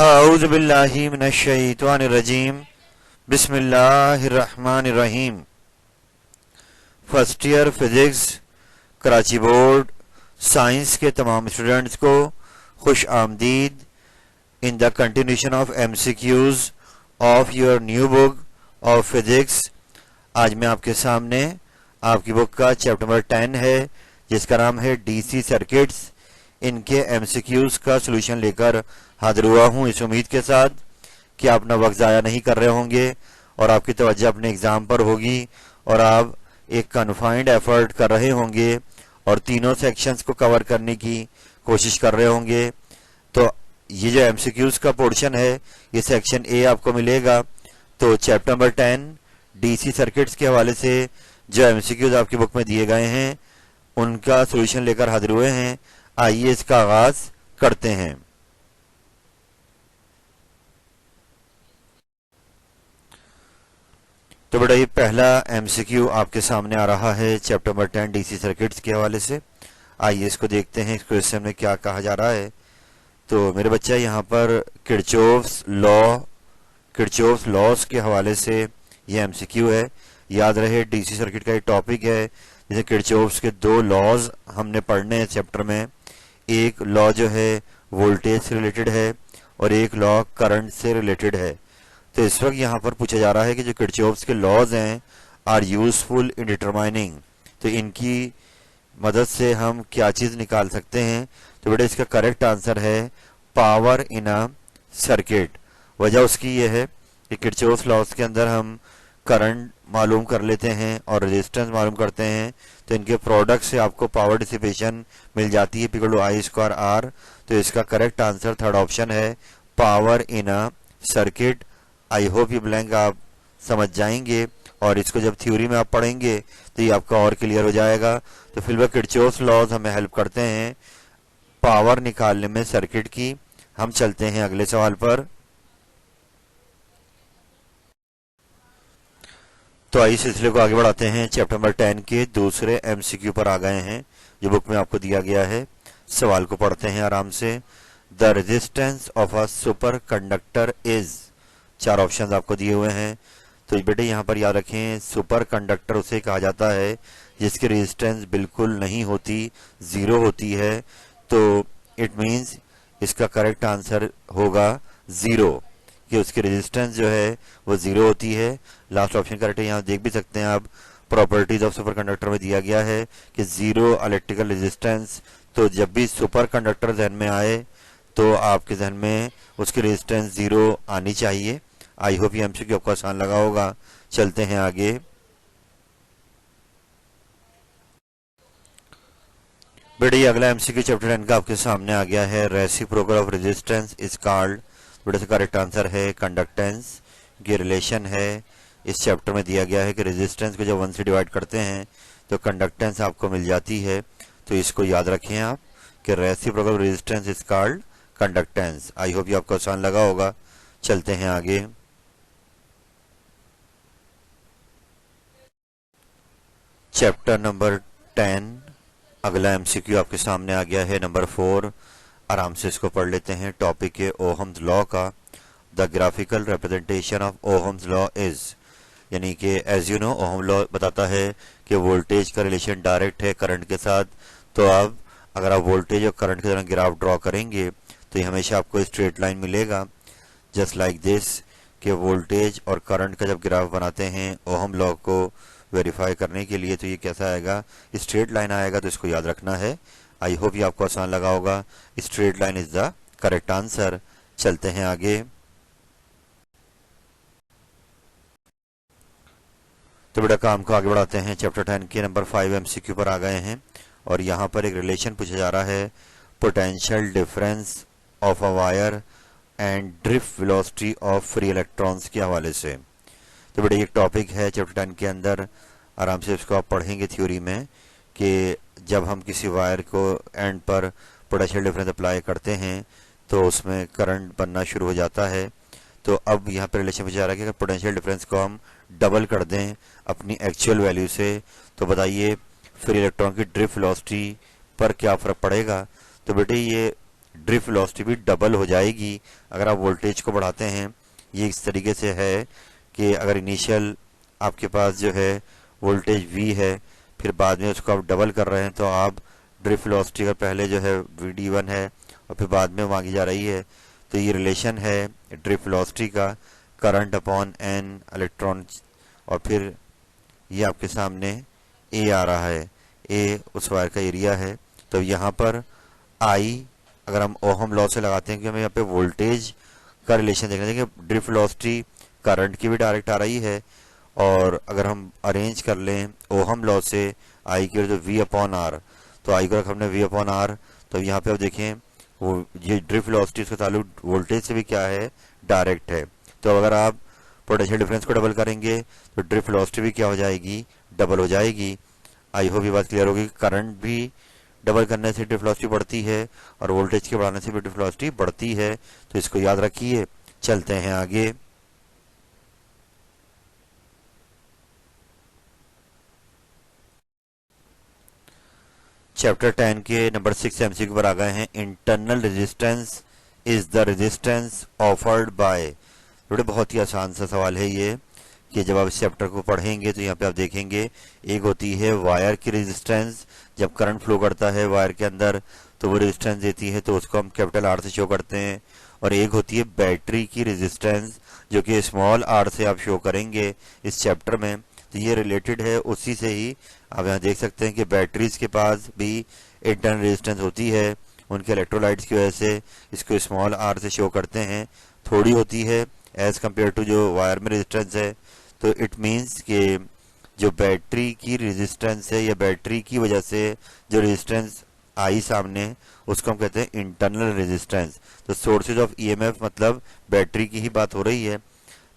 अऊज़ु बिल्लाहि मिनश शैतानिर रजीम बिस्मिल्लाहिर रहमानिर रहीम। First year physics Karachi board science के तमाम स्टूडेंट्स को खुश आमदीद in the continuation of MCQs of your new book of physics. आज मैं आपके सामने आपकी बुक का चैप्टर नंबर 10 है जिसका नाम है DC सर्किट्स। इनके MCQs का सोल्यूशन लेकर हाजिर हुआ हूँ इस उम्मीद के साथ कि आप अपना वक्त ज़ाया नहीं कर रहे होंगे और आपकी तवज्जो अपने एग्ज़ाम पर होगी और आप एक कन्फाइंड एफर्ट कर रहे होंगे और तीनों सेक्शंस को कवर करने की कोशिश कर रहे होंगे। तो ये जो MCQs का पोर्शन है ये सेक्शन A आपको मिलेगा। तो चैप्टर नंबर 10 DC सर्किट्स के हवाले से जो MCQs आपकी बुक में दिए गए हैं उनका सोल्यूशन लेकर हाजिर हुए हैं। आइए इसका आगाज करते हैं। तो बेटा ये पहला MCQ आपके सामने आ रहा है चैप्टर नंबर 10 DC सर्किट्स के हवाले से। आइए इसको देखते हैं इस क्वेश्चन में क्या कहा जा रहा है। तो मेरे बच्चा यहाँ पर किरचॉफ्स लॉस के हवाले से ये MCQ है। याद रहे DC सर्किट का एक टॉपिक है जैसे किरचॉफ्स के दो लॉज हमने पढ़ने हैं चैप्टर में। एक लॉ जो है वोल्टेज से रिलेटेड है और एक लॉ करंट से रिलेटेड है। तो इस वक्त यहाँ पर पूछा जा रहा है कि जो किरचॉफ्स के लॉज हैं आर यूजफुल इन डिटरमाइनिंग, तो इनकी मदद से हम क्या चीज़ निकाल सकते हैं। तो बेटा इसका करेक्ट आंसर है पावर इन अ सर्किट। वजह उसकी ये है कि किरचॉफ्स लॉज के अंदर हम करंट मालूम कर लेते हैं और रेजिस्टेंस मालूम करते हैं, तो इनके प्रोडक्ट से आपको पावर डिसिपेशन मिल जाती है P=I²R। तो इसका करेक्ट आंसर थर्ड ऑप्शन है power in a circuit. I hope ये ब्लैंक आप समझ जाएंगे और इसको जब थ्योरी में आप पढ़ेंगे तो ये आपका और क्लियर हो जाएगा। तो फिर वह किरचॉफ्स लॉज हमें हेल्प करते हैं पावर निकालने में सर्किट की। हम चलते हैं अगले सवाल पर। तो आइए सिलसिले को आगे बढ़ाते हैं। चैप्टर नंबर 10 के दूसरे MCQ पर आ गए हैं जो बुक में आपको दिया गया है। सवाल को पढ़ते हैं आराम से। The resistance of a super conductor is, चार ऑप्शन आपको दिए हुए हैं। तो बेटे यहाँ पर याद रखें सुपर कंडक्टर उसे कहा जाता है जिसकी रेजिस्टेंस बिल्कुल नहीं होती, जीरो होती है। तो इट मीन्स इसका करेक्ट आंसर होगा जीरो, कि उसकी रेजिस्टेंस जो है वो जीरो होती है। लास्ट ऑप्शन करेक्ट है। यहाँ देख भी सकते हैं आप प्रॉपर्टीज ऑफ सुपर कंडक्टर में दिया गया है कि जीरो इलेक्ट्रिकल रेजिस्टेंस। तो जब भी सुपर कंडक्टर जहन में आए तो आपके जहन में उसकी रेजिस्टेंस जीरो आनी चाहिए। आई होप ये MCQ आपको आसान लगा होगा। चलते हैं आगे। बेटे ये अगला MCQ चैप्टर 10 का आपके सामने आ गया है। Reciprocal of resistance is called, बेटे इसका करेक्ट आंसर है कंडक्टेंस। ये रिलेशन है इस चैप्टर में दिया गया है कि रेजिस्टेंस को जब 1 से डिवाइड करते हैं तो कंडक्टेंस आपको मिल जाती है। तो इसको याद रखें आप कि reciprocal resistance is called conductance. I hope ये आपको आसान लगा होगा। चलते हैं आगे। चैप्टर नंबर 10 अगला MCQ आपके सामने आ गया है नंबर 4। आराम से इसको पढ़ लेते हैं। टॉपिक है ओहम्स लॉ का। The graphical representation of Ohm's law is, यानी कि as you know Ohm law बताता है कि वोल्टेज का रिलेशन डायरेक्ट है करंट के साथ। तो अब अगर आप वोल्टेज और करंट की तरह ग्राफ ड्रॉ करेंगे तो ये हमेशा आपको स्ट्रेट लाइन मिलेगा जस्ट लाइक दिस, कि वोल्टेज और करंट का जब ग्राफ बनाते हैं ओहम लॉ को वेरीफाई करने के लिए तो ये कैसा आएगा, स्ट्रेट लाइन आएगा। तो इसको याद रखना है। आई होप ये आपको आसान लगा होगा। Straight line is the correct answer. चलते हैं आगे। तो बेटा काम को आगे बढ़ाते हैं। चैप्टर 10 के नंबर 5 MCQ पर आ गए हैं और यहाँ पर एक रिलेशन पूछा जा रहा है potential difference of a wire and drift velocity of free electrons के हवाले से। तो बेटा ये टॉपिक है चैप्टर 10 के अंदर। आराम से इसको आप पढ़ेंगे थ्योरी में कि जब हम किसी वायर को एंड पर पोटेंशियल डिफरेंस अप्लाई करते हैं तो उसमें करंट बनना शुरू हो जाता है। तो अब यहाँ पर रिलेशन पूछा जा रहा है कि अगर पोटेंशियल डिफरेंस को हम डबल कर दें अपनी एक्चुअल वैल्यू से तो बताइए फ्री इलेक्ट्रॉन की ड्रिफ्ट वेलोसिटी पर क्या फ़र्क पड़ेगा। तो बेटे ये ड्रिफ्ट वेलोसिटी भी डबल हो जाएगी अगर आप वोल्टेज को बढ़ाते हैं। ये इस तरीके से है कि अगर इनिशियल आपके पास जो है वोल्टेज V है, फिर बाद में उसको आप डबल कर रहे हैं, तो आप ड्रिफ्ट वेलोसिटी का पहले जो है VD1 है और फिर बाद में मांगी जा रही है, तो ये रिलेशन है ड्रिफ्ट वेलोसिटी का करंट अपॉन n इलेक्ट्रॉन, और फिर ये आपके सामने A आ रहा है, A उस वायर का एरिया है। तो यहाँ पर I अगर हम ओहम लॉ से लगाते हैं कि हमें यहाँ पे वोल्टेज का रिलेशन देखना चाहिए, ड्रिफ्ट वेलोसिटी करंट की भी डायरेक्ट आ रही है, और अगर हम अरेंज कर लें ओहम लॉ से आई की तो V अपॉन आर, तो आई को रखा हमने V अपॉन आर, तो यहाँ पे आप देखें वो ये ड्रिफ्ट वेलोसिटी उसका ताल्लुक वोल्टेज से भी क्या है, डायरेक्ट है। तो अगर आप पोटेंशियल डिफरेंस को डबल करेंगे तो ड्रिफ्ट वेलोसिटी भी क्या हो जाएगी, डबल हो जाएगी। आई होप ये बात क्लियर होगी। करंट भी डबल करने से ड्रिफ्ट वेलोसिटी बढ़ती है और वोल्टेज के बढ़ाने से भी ड्रिफ्ट वेलोसिटी बढ़ती है, तो इसको याद रखिए। चलते हैं आगे। चैप्टर 10 के नंबर 6 एमसीक्यू पर आ गए हैं। Internal resistance is the resistance offered by, थोड़े बहुत ही आसान सा सवाल है ये, कि जब आप इस चैप्टर को पढ़ेंगे तो यहाँ पे आप देखेंगे एक होती है वायर की रेजिस्टेंस, जब करंट फ्लो करता है वायर के अंदर तो वो रेजिस्टेंस देती है, तो उसको हम कैपिटल R से शो करते हैं। और एक होती है बैटरी की रेजिस्टेंस, जो कि स्मॉल r से आप शो करेंगे इस चैप्टर में। तो ये रिलेटेड है उसी से ही। आप यहाँ देख सकते हैं कि बैटरीज के पास भी इंटरनल रेजिस्टेंस होती है, उनके इलेक्ट्रोलाइट्स की वजह से इसको स्मॉल r से शो करते हैं, थोड़ी होती है एज कम्पेयर टू जो वायर में रेजिस्टेंस है। तो इट मीन्स कि जो बैटरी की रेजिस्टेंस है या बैटरी की वजह से जो रेजिस्टेंस आई सामने, उसको हम कहते हैं इंटरनल रेजिस्टेंस। तो सोर्सेज ऑफ ईएमएफ मतलब बैटरी की ही बात हो रही है।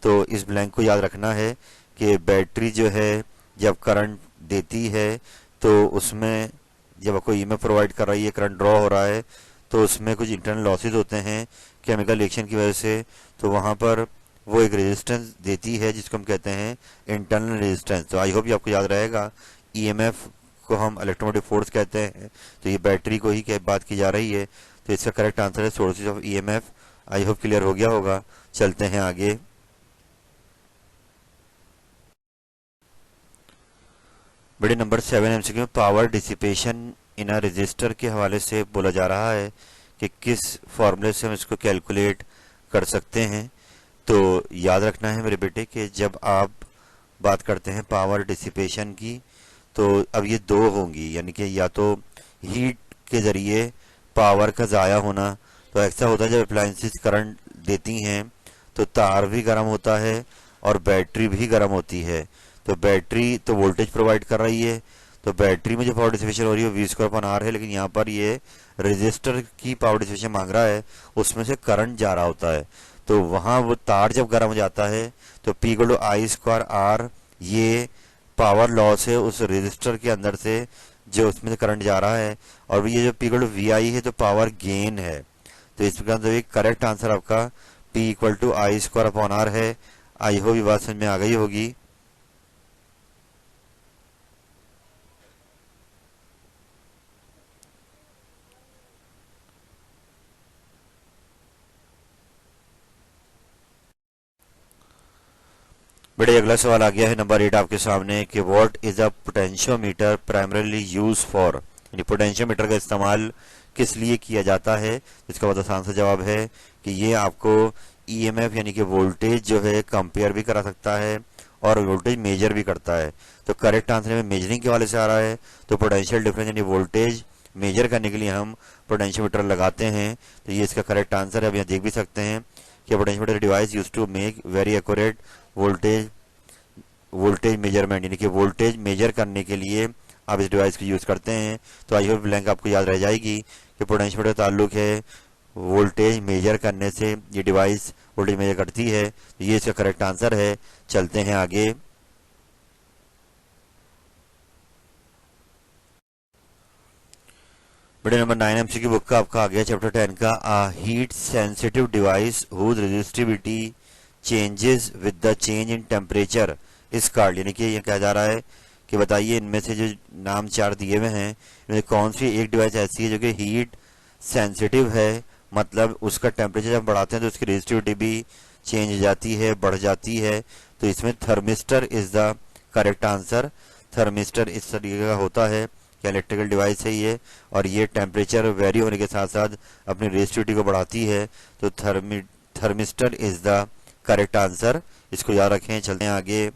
तो इस ब्लैंक को याद रखना है कि बैटरी जो है जब करंट देती है तो उसमें जब आपको ईएमएफ प्रोवाइड कर रही है, करंट ड्रॉ हो रहा है, तो उसमें कुछ इंटरनल लॉसेज होते हैं केमिकल रिएक्शन की वजह से, तो वहाँ पर वो एक रेजिस्टेंस देती है जिसको हम कहते हैं इंटरनल रेजिस्टेंस। तो आई होप ये आपको याद रहेगा। ईएमएफ को हम इलेक्ट्रोमोटिव फोर्स कहते हैं, तो ये बैटरी को ही बात की जा रही है। तो इसका करेक्ट आंसर है sources of EMF. I hope clear हो गया होगा। चलते हैं आगे। बड़े number 7 MCQ, power dissipation in a resistor के हवाले से बोला जा रहा है कि किस फॉर्मूले से हम इसको कैलकुलेट कर सकते हैं। तो याद रखना है मेरे बेटे कि जब आप बात करते हैं पावर डिसिपेशन की, तो अब ये दो होंगी, यानी कि या तो हीट के ज़रिए पावर का ज़ाया होना। तो ऐसा होता है जब अप्लायंसेस करंट देती हैं तो तार भी गर्म होता है और बैटरी भी गर्म होती है। तो बैटरी तो वोल्टेज प्रोवाइड कर रही है, तो बैटरी में जो पावर डिसिपेशन हो रही है वो V²/R है, लेकिन यहाँ पर ये रजिस्टर की पावर डिसिपेशन मांग रहा है, उसमें से करंट जा रहा होता है। तो वहाँ वो तार जब गर्म हो जाता है तो P=I²R, ये पावर लॉस है उस रजिस्टर के अंदर से जो उसमें से करंट जा रहा है, और ये जो P=VI है तो पावर गेन है। तो इस प्रकार से करेक्ट आंसर आपका P=I²/R है। आई होप ये बात समझ में आ गई होगी। बड़े अगला सवाल आ गया है नंबर 8 आपके सामने कि what is a potentiometer primarily use for, यानी पोटेंशियोमीटर का इस्तेमाल किस लिए किया जाता है। इसका बहुत आसान सा जवाब है कि ये आपको ईएमएफ यानी कि वोल्टेज जो है कंपेयर भी करा सकता है और वोल्टेज मेजर भी करता है। तो करेक्ट आंसर में मेजरिंग के वाले से आ रहा है, तो पोटेंशियल डिफरेंस यानी वोल्टेज मेजर करने के लिए हम पोटेंशियोमीटर लगाते हैं। तो ये इसका करेक्ट आंसर है। अब यहाँ देख भी सकते हैं कि potentiometer device use to make very accurate voltage measurement, यानी कि वोल्टेज मेजर करने के लिए आप इस डिवाइस को यूज़ करते हैं। तो आई होप ब्लैंक आपको याद रह जाएगी कि पोटेंशियोमीटर का ताल्लुक है वोल्टेज मेजर करने से, ये डिवाइस वोल्टेज मेजर करती है। तो ये इसका करेक्ट आंसर है। चलते हैं आगे। बड़े नंबर 9 एमसीक्यू बुक का आपका आ गया चैप्टर 10 का, heat sensitive device whose resistivity changes with the change in temperature is called, यानी कि ये कहा जा रहा है कि बताइए इनमें से जो नाम चार दिए हुए हैं इनमें कौन सी एक डिवाइस ऐसी है जो कि हीट सेंसिटिव है मतलब उसका टेम्परेचर जब बढ़ाते हैं तो उसकी रेजिस्टिविटी भी चेंज हो जाती है, बढ़ जाती है। तो इसमें thermistor is the correct answer. Thermistor इस तरीके का होता है कि इलेक्ट्रिकल डिवाइस है ये, और ये टेम्परेचर वेरी होने के साथ साथ अपनी रेजिस्टिविटी को बढ़ाती है। तो thermistor is the correct answer, इसको याद रखें। चलते हैं आगे।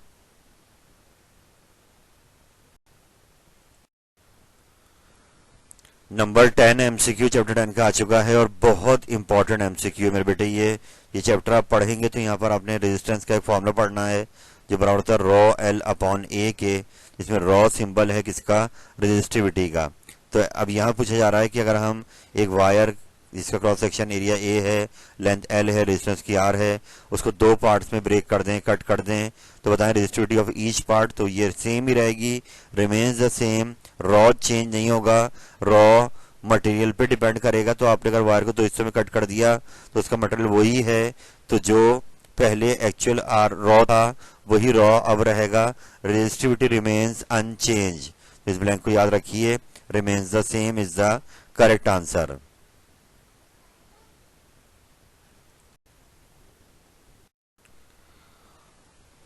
नंबर 10 एमसीक्यू चैप्टर 10 का आ चुका है और बहुत इंपॉर्टेंट एमसीक्यू मेरे बेटे। ये चैप्टर आप पढ़ेंगे तो यहाँ पर आपने रेजिस्टेंस का एक फॉर्मूला पढ़ना है जो बराबर होता है रॉ एल अपॉन ए के, जिसमें रॉ सिंबल है किसका, रेजिस्टिविटी का। तो अब यहाँ पूछा जा रहा है कि अगर हम एक वायर जिसका क्रॉस सेक्शन एरिया ए है, लेंथ एल है, रेजिस्टेंस की आर है, उसको दो पार्ट्स में ब्रेक कर दें, कट कर दें, तो बताएं रेजिस्टिविटी ऑफ ईच पार्ट। तो ये सेम ही रहेगी, remains the same, raw change नहीं होगा, रॉ मटेरियल पे डिपेंड करेगा। तो आपने अगर वायर को दो हिस्सों में कट कर दिया तो उसका मटेरियल वही है, तो जो पहले एक्चुअल आर रॉ था वही रॉ अब रहेगा, रेजिस्टिविटी रिमेन्स अनचेंज। इस ब्लैंक को याद रखिए, remains the same is the correct answer.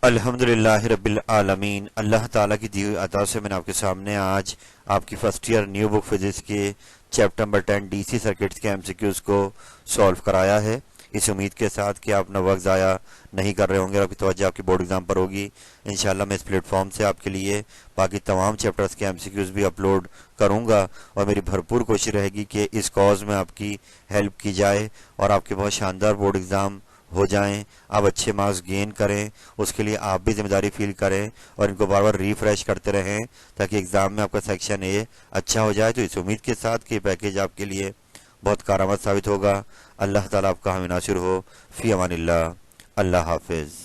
अल्हम्दुलिल्लाह रब्बिल आलमीन। अल्लाह ताला की दी हुई अता से मैंने आपके सामने आज आपकी first year new book physics के चैप्टर नंबर 10 डीसी सर्किट्स के एमसीक्यूज को सॉल्व कराया है, इस उम्मीद के साथ कि आप अपना वक्त ज़ाया नहीं कर रहे होंगे और आपकी तवज्जो आपकी बोर्ड एग्जाम पर होगी। इंशाल्लाह मैं इस प्लेटफॉर्म से आपके लिए बाकी तमाम चैप्टर्स के एमसीक्यूज भी अपलोड करूंगा और मेरी भरपूर कोशिश रहेगी कि इस कॉज में आपकी हेल्प की जाए और आपके बहुत शानदार बोर्ड एग्ज़ाम हो जाएं, आप अच्छे मार्क्स गेन करें। उसके लिए आप भी जिम्मेदारी फील करें और इनको बार बार रिफ्रेश करते रहें ताकि एग्ज़ाम में आपका सेक्शन ए अच्छा हो जाए। तो इस उम्मीद के साथ कि पैकेज आपके लिए बहुत कारआमद साबित होगा। अल्लाह ताला आपका हामी नासिर हो। फ़ी अमानिल्लाह। अल्लाह हाफिज़।